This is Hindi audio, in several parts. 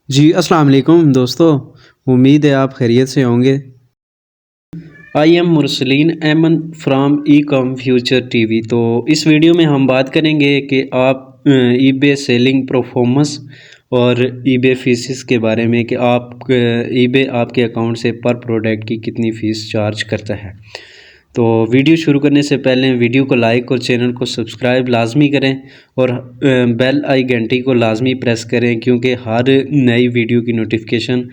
जी, अस्सलाम वालेकुम दोस्तों। उम्मीद है आप खैरियत से होंगे। I am Mursaleen Aman from e com future TV. तो इस वीडियो में हम बात करेंगे कि आप ईबे सेलिंग परफॉर्मेंस और ईबे फीसिस के बारे में कि आप ईबे आपके अकाउंट से पर प्रोडक्ट की कितनी फ़ीस चार्ज करता है। तो वीडियो शुरू करने से पहले वीडियो को लाइक और चैनल को सब्सक्राइब लाजमी करें और बेल आई घंटी को लाजमी प्रेस करें, क्योंकि हर नई वीडियो की नोटिफिकेशन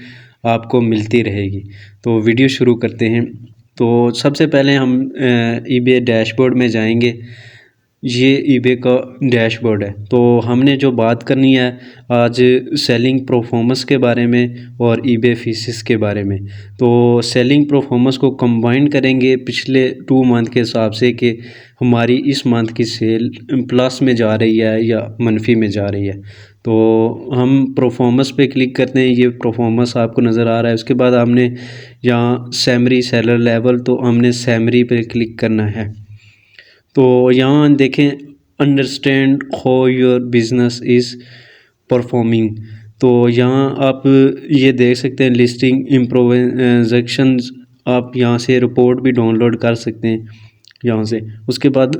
आपको मिलती रहेगी। तो वीडियो शुरू करते हैं। तो सबसे पहले हम ईबे डैशबोर्ड में जाएंगे। ये ईबे का डैशबोर्ड है। तो हमने जो बात करनी है आज सेलिंग परफॉर्मेंस के बारे में और ईबे फीसिस के बारे में। तो सेलिंग परफॉर्मेंस को कंबाइन करेंगे पिछले 2 मंथ के हिसाब से कि हमारी इस मंथ की सेल प्लस में जा रही है या मनफी में जा रही है। तो हम परफॉर्मेंस पे क्लिक करते हैं। ये परफॉर्मेंस आपको नज़र आ रहा है। उसके बाद हमने यहाँ सैमरी सेलर लेवल, तो हमने सैमरी पे क्लिक करना है। तो यहाँ देखें understand how your business is performing. तो यहाँ आप ये देख सकते हैं लिस्टिंग इम्प्रोवाइजेशंस। आप यहाँ से रिपोर्ट भी डाउनलोड कर सकते हैं यहाँ से। उसके बाद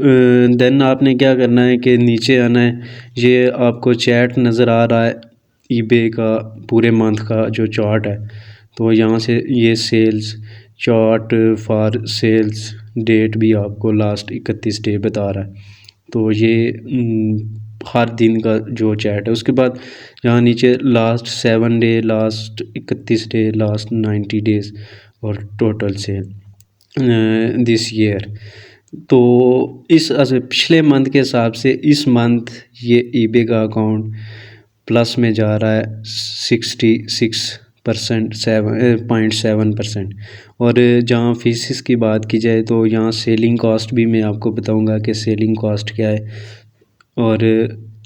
देन आपने क्या करना है कि नीचे आना है। ये आपको चैट नज़र आ रहा है ईबे का पूरे मंथ का जो चार्ट है। तो यहाँ से ये sales chart for sales date भी आपको लास्ट 31 डे बता रहा है। तो ये हर दिन का जो चैट है। उसके बाद यहाँ नीचे last 7 day, last 31 day, last 90 days और टोटल सेल दिस ईयर। तो इस पिछले मंथ के हिसाब से इस मंथ ये ईबे का अकाउंट प्लस में जा रहा है 66% 7.7%। और जहाँ फीसिस की बात की जाए तो यहाँ सेलिंग कॉस्ट भी मैं आपको बताऊंगा कि सेलिंग कॉस्ट क्या है। और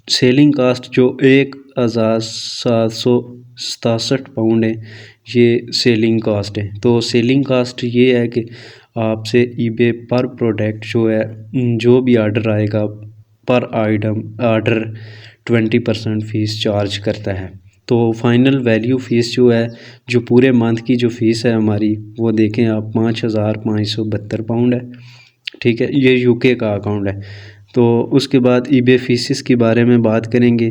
सेलिंग कास्ट जो 1767 है, ये सेलिंग कास्ट है। तो सेलिंग कास्ट ये है कि आपसे ईबे पर प्रोडक्ट जो है, जो भी आर्डर आएगा पर आइटम आर्डर 20% फ़ीस चार्ज करता है। तो फाइनल वैल्यू फ़ीस जो है, जो पूरे मंथ की जो फ़ीस है हमारी, वो देखें आप 5572 पाउंड है। ठीक है, ये यूके का अकाउंट है। तो उसके बाद ईबे फीसिस के बारे में बात करेंगे।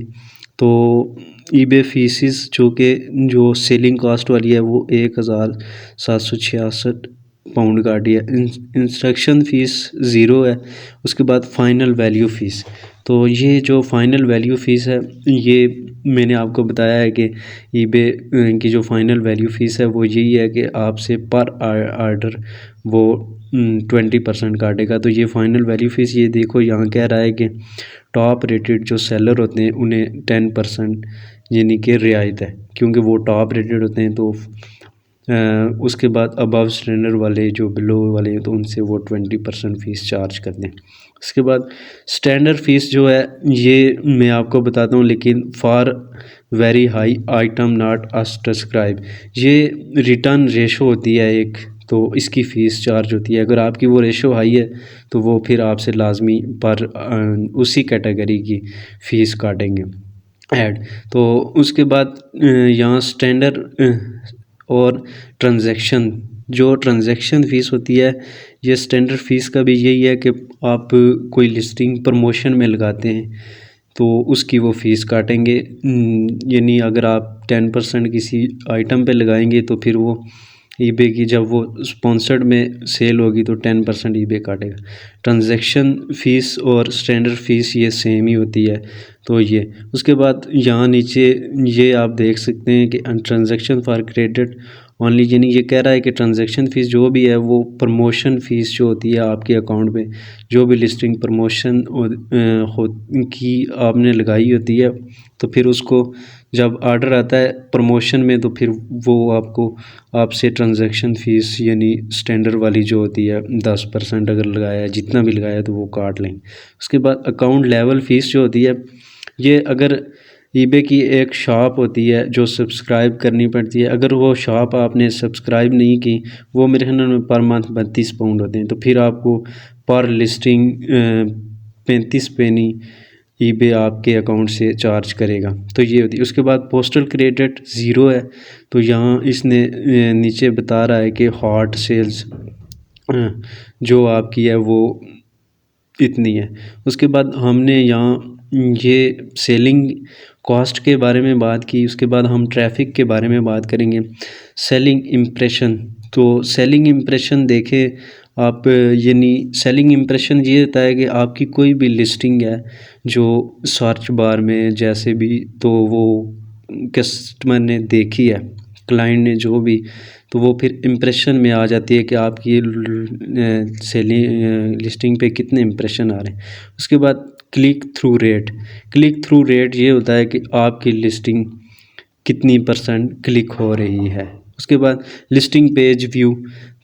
तो ईबे फीसिस जो सेलिंग कास्ट वाली है वो 1766 पाउंड काटी है। इंस्ट्रक्शन फ़ीस ज़ीरो है। उसके बाद फ़ाइनल वैल्यू फ़ीस, तो ये जो फ़ाइनल वैल्यू फ़ीस है, ये मैंने आपको बताया है कि ईबे की जो फ़ाइनल वैल्यू फ़ीस है वो यही है कि आपसे पर आर्डर वो 20% काटेगा। तो ये फ़ाइनल वैल्यू फ़ीस, ये देखो यहाँ कह रहा है कि टॉप रेटेड जो सेलर होते हैं उन्हें 10% यानी कि रियायत है, क्योंकि वो टॉप रेटेड होते हैं। तो उसके बाद अबव स्टैंडर्ड वाले जो बिलो वाले हैं तो उनसे वो 20% फ़ीस चार्ज करते हैं। उसके बाद स्टैंडर्ड फ़ीस जो है ये मैं आपको बताता हूँ, लेकिन for very high item not subscribe, ये रिटर्न रेशो होती है एक, तो इसकी फ़ीस चार्ज होती है। अगर आपकी वो रेशो हाई है तो वो फिर आपसे लाजमी पर उसी कैटेगरी की फ़ीस काटेंगे ऐड। तो उसके बाद यहाँ स्टैंडर्ड और ट्रांजैक्शन, जो ट्रांजैक्शन फ़ीस होती है, ये स्टैंडर्ड फ़ीस का भी यही है कि आप कोई लिस्टिंग प्रमोशन में लगाते हैं तो उसकी वो फ़ीस काटेंगे। यानी अगर आप 10% किसी आइटम पे लगाएंगे तो फिर वो ईबे की जब वो स्पॉन्सर्ड में सेल होगी तो 10% ईबे काटेगा। ट्रांजैक्शन फ़ीस और स्टैंडर्ड फ़ीस ये सेम ही होती है। तो ये उसके बाद यहाँ नीचे ये आप देख सकते हैं कि ट्रांजैक्शन फॉर क्रेडिट ओनली, यानी ये कह रहा है कि ट्रांजैक्शन फ़ीस जो भी है वो प्रमोशन फ़ीस जो होती है आपके अकाउंट में, जो भी लिस्टिंग प्रमोशन की आपने लगाई होती है, तो फिर उसको जब आर्डर आता है प्रमोशन में तो फिर वो आपसे ट्रांजैक्शन फ़ीस यानी स्टैंडर्ड वाली जो होती है 10% अगर लगाया है, जितना भी लगाया है तो वो काट लेंगे। उसके बाद अकाउंट लेवल फ़ीस जो होती है, ये अगर ईबे की एक शॉप होती है जो सब्सक्राइब करनी पड़ती है, अगर वो शॉप आपने सब्सक्राइब नहीं की, वो मेरे ख्याल में पर मंथ 32 पाउंड होते हैं, तो फिर आपको पर लिस्टिंग 35 पेनी ईबे आपके अकाउंट से चार्ज करेगा। तो ये होती है। उसके बाद पोस्टल क्रेडिट ज़ीरो है, तो यहाँ इसने नीचे बता रहा है कि हॉट सेल्स जो आपकी है वो इतनी है। उसके बाद हमने यहाँ ये सेलिंग कॉस्ट के बारे में बात की। उसके बाद हम ट्रैफिक के बारे में बात करेंगे। सेलिंग इम्प्रेशन, तो सेलिंग इम्प्रेशन देखें आप, यानी सेलिंग इम्प्रेशन ये होता है कि आपकी कोई भी लिस्टिंग है जो सर्च बार में जैसे भी, तो वो कस्टमर ने देखी है, क्लाइंट ने जो भी, तो वो फिर इम्प्रेशन में आ जाती है कि आपकी सेलिंग लिस्टिंग पे कितने इम्प्रेशन आ रहे हैं। उसके बाद click through rate, click through rate ये होता है कि आपकी लिस्टिंग कितनी % क्लिक हो रही है। उसके बाद लिस्टिंग पेज व्यू,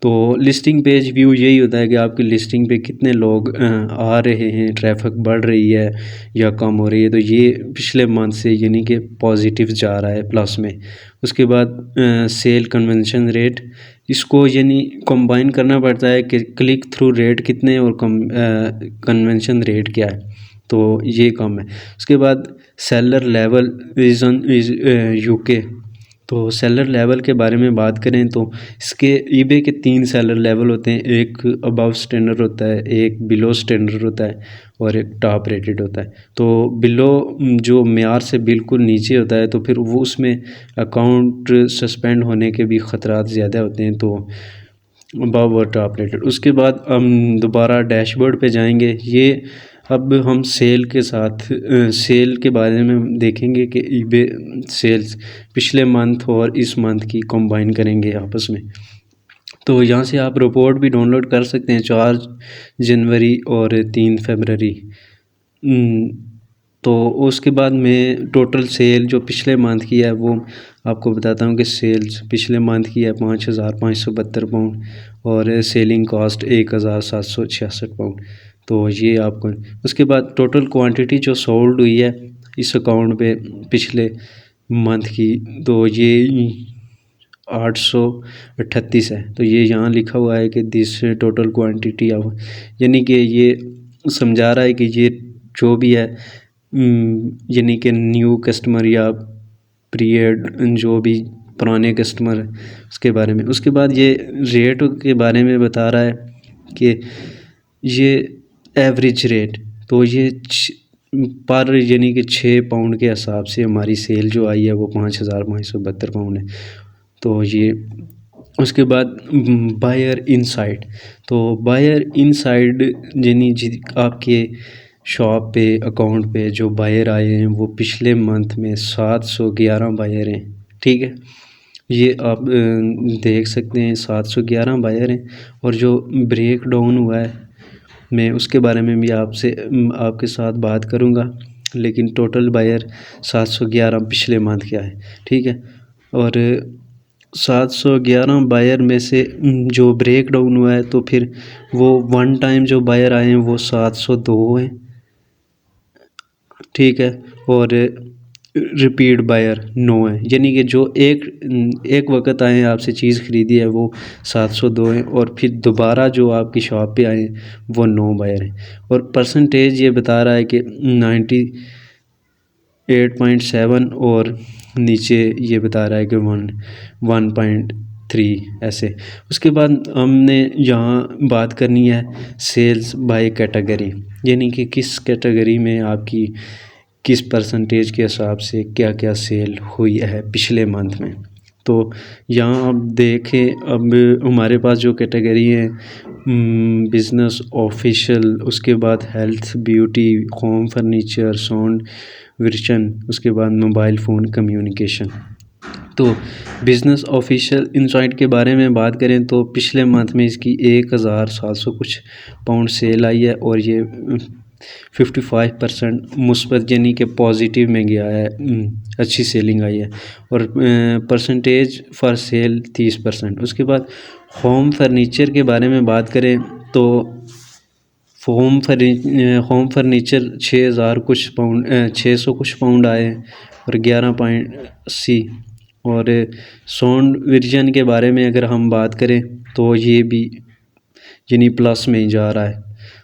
तो लिस्टिंग पेज व्यू यही होता है कि आपकी लिस्टिंग पे कितने लोग आ रहे हैं, ट्रैफिक बढ़ रही है या कम हो रही है, तो ये पिछले मंथ से यानी कि पॉजिटिव जा रहा है, प्लस में। उसके बाद सेल कन्वर्जन रेट, इसको यानी कंबाइन करना पड़ता है कि क्लिक थ्रू रेट कितने और कन्वर्जन रेट क्या है, तो ये कम है। उसके बाद seller level region is UK, तो सेलर लेवल के बारे में बात करें तो इसके ईबे के 3 सेलर लेवल होते हैं, एक अबव स्टैंडर्ड होता है, एक बिलो स्टैंडर्ड होता है और एक टॉप रेटेड होता है। तो बिलो जो मेयार से बिल्कुल नीचे होता है तो फिर वो उसमें अकाउंट सस्पेंड होने के भी ख़तरात ज़्यादा होते हैं, तो अबव और टॉप रेटेड। उसके बाद हम दोबारा डैशबोर्ड पे जाएंगे। ये अब हम सेल के साथ सेल के बारे में देखेंगे कि ईबे सेल्स पिछले मंथ और इस मंथ की कंबाइन करेंगे आपस में। तो यहाँ से आप रिपोर्ट भी डाउनलोड कर सकते हैं, 4 जनवरी और 3 फरवरी। तो उसके बाद मैं टोटल सेल जो पिछले मंथ की है वो आपको बताता हूँ कि सेल्स पिछले मंथ की है 5,572 पाउंड और सेलिंग कॉस्ट 1,766 पाउंड। तो ये आपको, उसके बाद टोटल क्वांटिटी जो सोल्ड हुई है इस अकाउंट पे पिछले मंथ की, तो ये 838 है। तो ये यहाँ लिखा हुआ है कि दिस टोटल क्वांटिटी ऑफ, यानी कि ये समझा रहा है कि ये जो भी है यानी कि न्यू कस्टमर या पीरियड जो भी पुराने कस्टमर उसके बारे में। उसके बाद ये रेट के बारे में बता रहा है कि ये एवरेज रेट, तो ये पर यानी कि 6 पाउंड के हिसाब से हमारी सेल जो आई है वो 5,572 पाउंड है। तो ये उसके बाद बायर इनसाइड, तो बायर इनसाइड यानी आपके शॉप पे अकाउंट पे जो बायर आए हैं वो पिछले मंथ में 711 बायर हैं, ठीक है। ये आप देख सकते हैं 711 बायर हैं। और जो ब्रेक डाउन हुआ है मैं उसके बारे में भी आपके साथ बात करूंगा, लेकिन टोटल बायर 711 पिछले मंथ क्या है, ठीक है। और 711 बायर में से जो ब्रेक डाउन हुआ है तो फिर वो वन टाइम जो बायर आए हैं वो 702 हैं, ठीक है। और रिपीट बायर 9 है, यानी कि जो एक वक्त आए हैं आपसे चीज़ ख़रीदी है वो 702 हैं और फिर दोबारा जो आपकी शॉप पे आए वो 9 बायर हैं। और परसेंटेज ये बता रहा है कि 98.7 और नीचे ये बता रहा है कि 1.3 ऐसे। उसके बाद हमने यहाँ बात करनी है सेल्स बाय कैटेगरी, यानी कि किस कैटेगरी में आपकी किस परसेंटेज के हिसाब से क्या क्या सेल हुई है पिछले मंथ में। तो यहाँ आप देखें, अब हमारे पास जो कैटेगरी है बिज़नेस ऑफिशियल, उसके बाद health beauty, home furniture, sound vision, उसके बाद मोबाइल फ़ोन कम्युनिकेशन। तो बिज़नेस ऑफिशियल इनसाइट के बारे में बात करें तो पिछले मंथ में इसकी 1,700 कुछ पाउंड सेल आई है और ये 55% मुस्बत यानी कि पॉजिटिव में गया है, अच्छी सेलिंग आई है। और परसेंटेज फॉर सेल 30%। उसके बाद होम फर्नीचर के बारे में बात करें तो होम फर्नीचर 6,000 कुछ पाउंड 600 कुछ पाउंड आए और 11.80। और साउंड विजन के बारे में अगर हम बात करें तो ये भी यानी प्लस में ही जा रहा है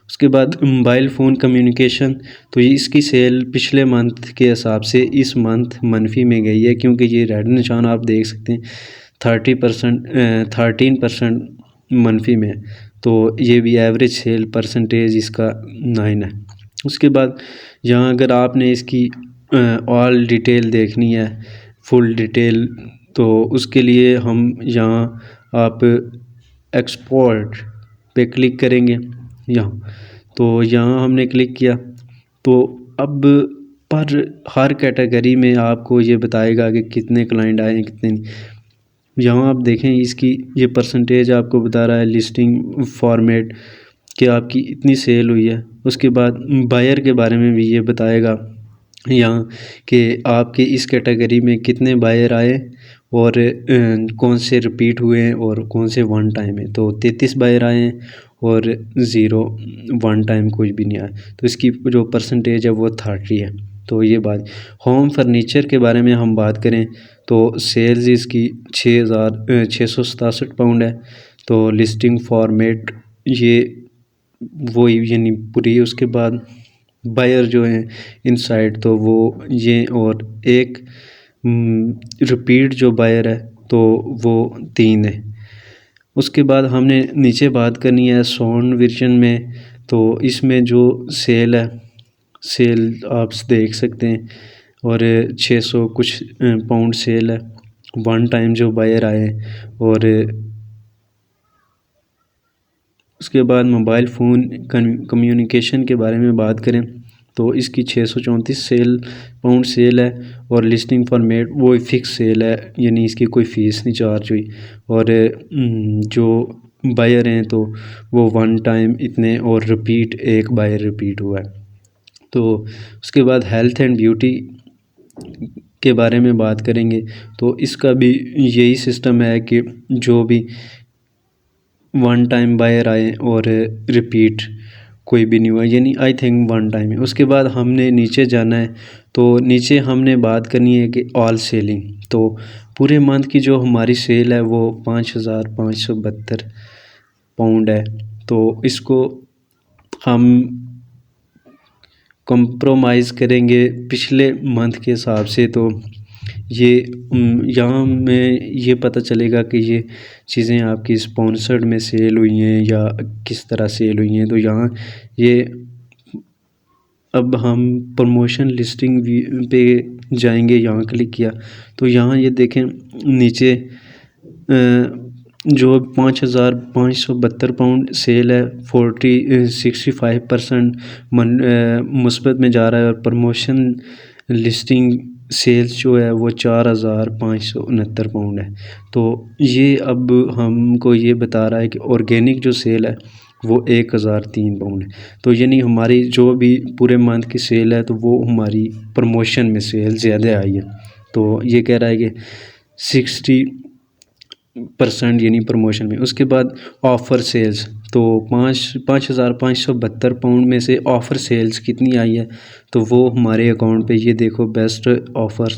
उसके बाद मोबाइल फ़ोन कम्युनिकेशन, तो ये इसकी सेल पिछले मंथ के हिसाब से इस मंथ मनफी में गई है, क्योंकि ये रेड निशान आप देख सकते हैं 13% मनफी में है। तो ये भी एवरेज सेल परसेंटेज इसका 9 है। उसके बाद यहाँ अगर आपने इसकी ऑल डिटेल देखनी है, फुल डिटेल, तो उसके लिए हम यहाँ आप एक्सपोर्ट पे क्लिक करेंगे यहाँ। तो यहाँ हमने क्लिक किया तो अब पर हर कैटेगरी में आपको ये बताएगा कि कितने क्लाइंट आए हैं कितने नहीं। यहाँ आप देखें इसकी ये परसेंटेज आपको बता रहा है लिस्टिंग फॉर्मेट कि आपकी इतनी सेल हुई है। उसके बाद बायर के बारे में भी ये बताएगा यहाँ कि आपके इस कैटेगरी में कितने बायर आए और कौन से रिपीट हुए हैं और कौन से वन टाइम है। तो 33 बायर आए हैं और 0 वन टाइम कोई भी नहीं आया, तो इसकी जो परसेंटेज है वो 30 है। तो ये बात। होम फर्नीचर के बारे में हम बात करें तो सेल्स इसकी 6,667 पाउंड है। तो लिस्टिंग फॉर्मेट ये वही यानी पूरी। उसके बाद बायर जो हैं इनसाइड तो वो ये, और एक रिपीट जो बायर है तो वो 3 है। उसके बाद हमने नीचे बात करनी है साउंड वर्जन में, तो इसमें जो सेल है, सेल आप देख सकते हैं और 600 कुछ पाउंड सेल है। वन टाइम जो बायर आए और उसके बाद मोबाइल फ़ोन कम्युनिकेशन के बारे में बात करें तो इसकी 634 सेल पाउंड सेल है और लिस्टिंग फॉर्मेट वो फिक्स सेल है, यानी इसकी कोई फ़ीस नहीं चार्ज हुई। और जो बायर हैं तो वो वन टाइम इतने और रिपीट एक बायर रिपीट हुआ है। तो उसके बाद हेल्थ एंड ब्यूटी के बारे में बात करेंगे तो इसका भी यही सिस्टम है कि जो भी वन टाइम बायर आए और रिपीट कोई भी नहीं हुआ, यानी आई थिंक वन टाइम है। उसके बाद हमने नीचे जाना है तो नीचे हमने बात करनी है कि ऑल सेलिंग। तो पूरे मंथ की जो हमारी सेल है वो 5,572 पाउंड है। तो इसको हम कंप्रोमाइज़ करेंगे पिछले मंथ के हिसाब से, तो ये यहाँ में ये पता चलेगा कि ये चीज़ें आपकी स्पॉन्सर्ड में सेल हुई हैं या किस तरह सेल हुई हैं। तो यहाँ ये अब हम प्रमोशन लिस्टिंग पे जाएंगे, यहाँ क्लिक किया तो यहाँ ये देखें नीचे जो 5,572 पाउंड सेल है 65% मुस्बत में जा रहा है और प्रमोशन लिस्टिंग सेल्स जो है वो 4,569 पाउंड है। तो ये अब हमको ये बता रहा है कि ऑर्गेनिक जो सेल है वो 1,003 पाउंड है। तो यानी हमारी जो भी पूरे मंथ की सेल है तो वो हमारी प्रमोशन में सेल ज़्यादा आई है। तो ये कह रहा है कि 60% यानी प्रमोशन में। उसके बाद ऑफ़र सेल्स, तो 5,572 पाउंड में से ऑफ़र सेल्स कितनी आई है तो वो हमारे अकाउंट पे ये देखो बेस्ट ऑफ़र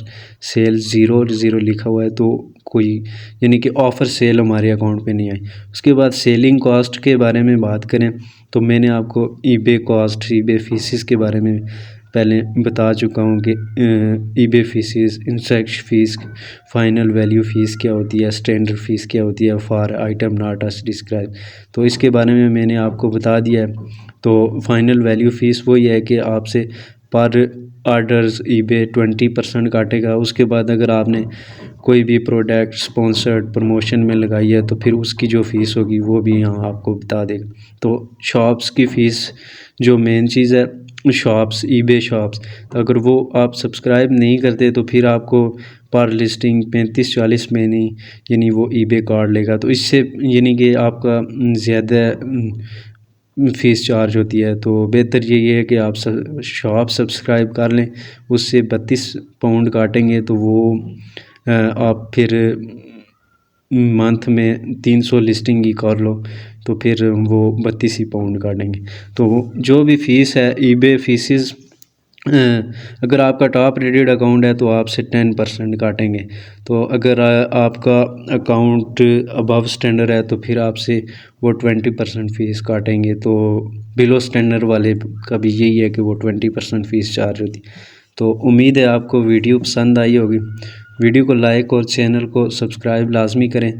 सेल 0 लिखा हुआ है, तो कोई यानी कि ऑफ़र सेल हमारे अकाउंट पे नहीं आई। उसके बाद सेलिंग कॉस्ट के बारे में बात करें तो मैंने आपको ईबे कॉस्ट, ईबे फीसिस के बारे में पहले बता चुका हूँ कि eBay fees, instruction fees, final value fees क्या होती है, स्टैंडर्ड फ़ीस क्या होती है, for item not as describe, तो इसके बारे में मैंने आपको बता दिया है। तो फ़ाइनल वैल्यू फ़ीस वही है कि आपसे पर ऑर्डर्स ईबे 20% काटेगा। उसके बाद अगर आपने कोई भी प्रोडक्ट स्पॉन्सर्ड प्रमोशन में लगाई है तो फिर उसकी जो फ़ीस होगी वो भी यहाँ आपको बता देगा। तो शॉप्स की फ़ीस जो मेन चीज़ है, शॉप्स, ईबे शॉप्स, तो अगर वो आप सब्सक्राइब नहीं करते तो फिर आपको पर लिस्टिंग 35-40 में नहीं, यानी वो ईबे कार्ड लेगा। तो इससे यानी कि आपका ज़्यादा फ़ीस चार्ज होती है। तो बेहतर यही है कि आप शॉप सब्सक्राइब कर लें, उससे 32 पाउंड काटेंगे तो वो आप फिर मंथ में 300 लिस्टिंग ही कर लो तो फिर वो 32 ही पाउंड काटेंगे। तो जो भी फ़ीस है ईबे फीसिस अगर आपका टॉप रेटेड अकाउंट है तो आपसे 10% काटेंगे। तो अगर आपका अकाउंट अबव स्टैंडर्ड है तो फिर आपसे वो 20% फ़ीस काटेंगे। तो बिलो स्टैंडर्ड वाले का भी यही है कि वो 20% फ़ीस चार्ज होती। तो उम्मीद है आपको वीडियो पसंद आई होगी। वीडियो को लाइक और चैनल को सब्सक्राइब लाजमी करें।